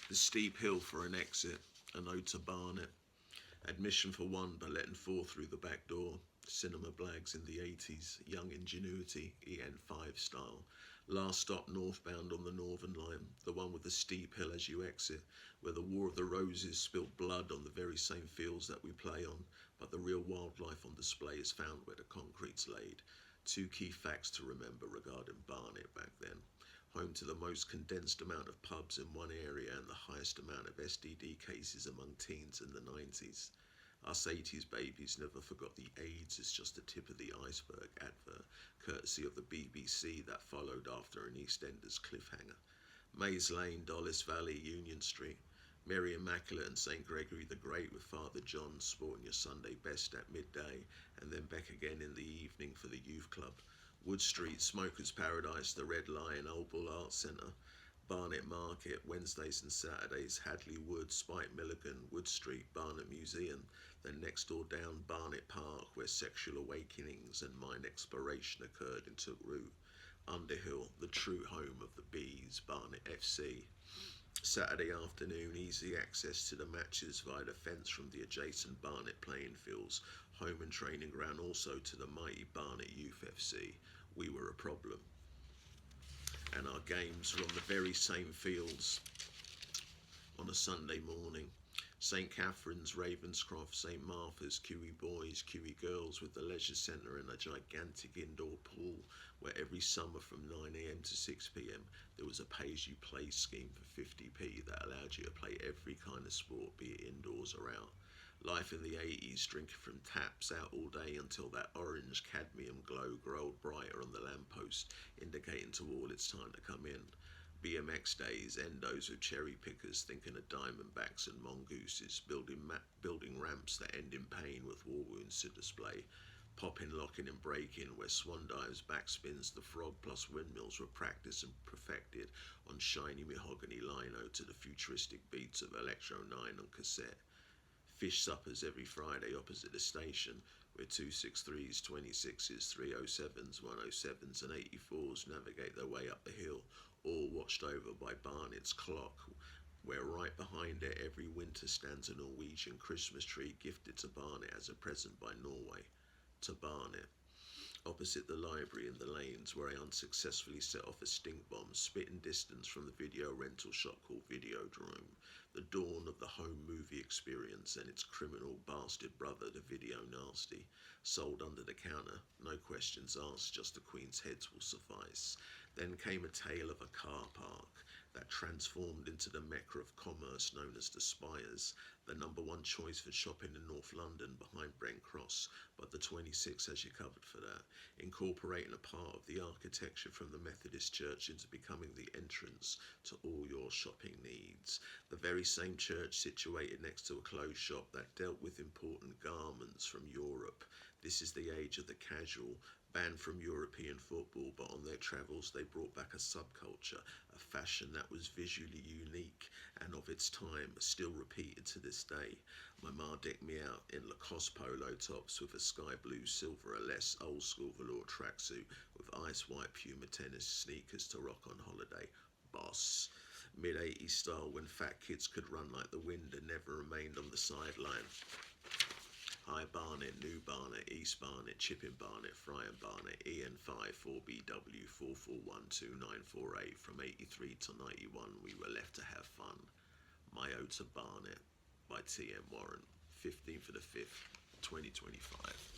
The steep hill for an exit, an ode to Barnet. Admission for one, but letting four through the back door. Cinema Blags in the 80s, Young Ingenuity, EN5 style. Last stop northbound on the Northern Line, the one with the steep hill as you exit, where the War of the Roses spilled blood on the very same fields that we play on, but the real wildlife on display is found where the concrete's laid. Two key facts to remember regarding Barnet back then. Home to the most condensed amount of pubs in one area and the highest amount of STD cases among teens in the 90s. Us 80s babies never forgot the AIDS is just the tip of the iceberg advert, courtesy of the BBC that followed after an EastEnders cliffhanger. Maze Lane, Dulles Valley, Union Street. Mary Immaculate and St Gregory the Great with Father John sporting your Sunday best at midday, and then back again in the evening for the youth club. Wood Street, Smokers Paradise, the Red Lion, Old Bull Arts Centre. Barnet Market, Wednesdays and Saturdays, Hadley Wood, Spike Milligan, Wood Street, Barnet Museum. Then next door down Barnet Park, where sexual awakenings and mind exploration occurred and took root. Underhill, the true home of the Bees, Barnet FC. Saturday afternoon, easy access to the matches via the fence from the adjacent Barnet playing fields, home and training ground also to the mighty Barnet Youth FC. We were a problem. And our games were on the very same fields on a Sunday morning. St Catherine's, Ravenscroft, St Martha's, QE boys, QE girls with the leisure centre and a gigantic indoor pool where every summer from 9am to 6pm there was a pay-as-you-play scheme for 50p that allowed you to play every kind of sport, be it indoors or out. Life in the 80s, drinking from taps out all day until that orange cadmium glow growled brighter on the lamppost, indicating to all it's time to come in. BMX days, endos with cherry pickers, thinking of diamondbacks and mongooses, building ramps that end in pain with war wounds to display. Popping, locking and breaking, where swan dives, backspins, the frog plus windmills were practiced and perfected on shiny mahogany lino to the futuristic beats of Electro 9 on cassette. Fish suppers every Friday opposite the station, where 263s, 26s, 307s, 107s and 84s navigate their way up the hill, all watched over by Barnet's clock, where right behind it every winter stands a Norwegian Christmas tree gifted to Barnet as a present by Norway. To Barnet. Opposite the library in the lanes where I unsuccessfully set off a stink bomb, spitting distance from the video rental shop called Videodrome, the dawn of the home movie experience and its criminal bastard brother, the Video Nasty, sold under the counter, no questions asked, just the Queen's heads will suffice. Then came a tale of a car park that transformed into the mecca of commerce known as the Spires, the number one choice for shopping in North London behind Brent Cross, but the 26 has you covered for that, incorporating a part of the architecture from the Methodist Church into becoming the entrance to all your shopping needs. The very same church situated next to a clothes shop that dealt with important garments from Europe. This is the age of the casual, banned from European football, but on their travels they brought back a subculture, a fashion that was visually unique and of its time, still repeated to this day. My ma decked me out in Lacoste polo tops with a sky blue, silver or less old school velour tracksuit with ice white Puma tennis sneakers to rock on holiday. Boss. Mid-80s style when fat kids could run like the wind and never remained on the sideline. High Barnet, New Barnet, East Barnet, Chipping Barnet, Friar Barnet, EN5 4BW 4412948. From 83 to 91 we were left to have fun. My Ode to Barnet by T.M. Warren, 15th of the 5th, 2025.